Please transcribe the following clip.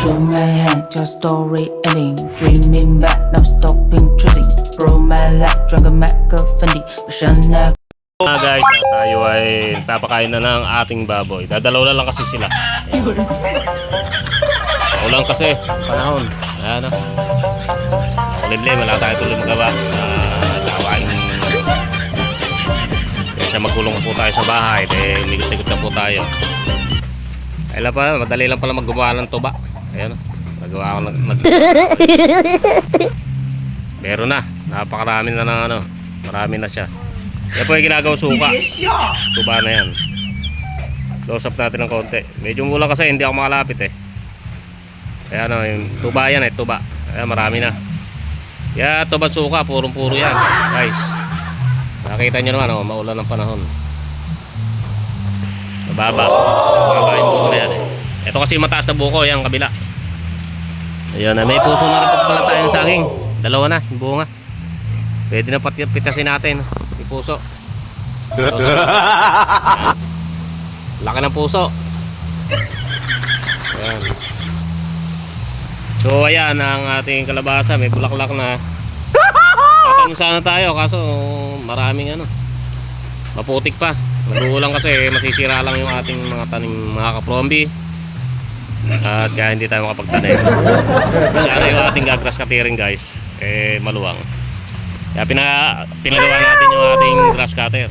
Hold my hand, your story ending. Dreaming back, now stopping tracing. Bro, my life, drunk a Machiavelli. Passion Guys, tayo ay papakain na ng ating baboy. Dadalaw na lang kasi sila. Ulang kasi, panahon. Ayan o. Malimlim, wala tayo tuloy magawa. Tawain. Kaysa magkulong po tayo sa bahay, ligot-ligot na po tayo. Kailan pa, madali lang pala maggumawa ng tuba. Ayan o. Nagawa ko pero na, napakarami na ng ano. Marami na siya. Yan po yung ginagawang suka. Tuba na yan. Close up natin ng konti. Medyo mula kasi hindi ako makalapit eh. Kaya ano, yung tuba yan eh, tuba. Kaya marami na. Kaya tuba suka, purong-puro yan. Guys, nakita nyo naman oh, maulan ng panahon. Mababa. Mababa yung buko na yan eh. Ito kasi mataas na buko, yan kabila. Ayun na, may puso na rin pala tayo ng saging. Dalawa na, yung bunga. Pwede na pitasin natin. Puso. Laki ng puso. Ayan. So ayan ang ating kalabasa, may bulaklak na. Tatanim sana tayo kaso maraming ano. Maputik pa. Naguulang kasi masisira lang yung ating mga tanim, mga kaprombi. At kaya hindi tayo makapagtanim. Sana yung ating grass cutting guys, maluwang. Kaya pinagawa natin yung ating grass cutter.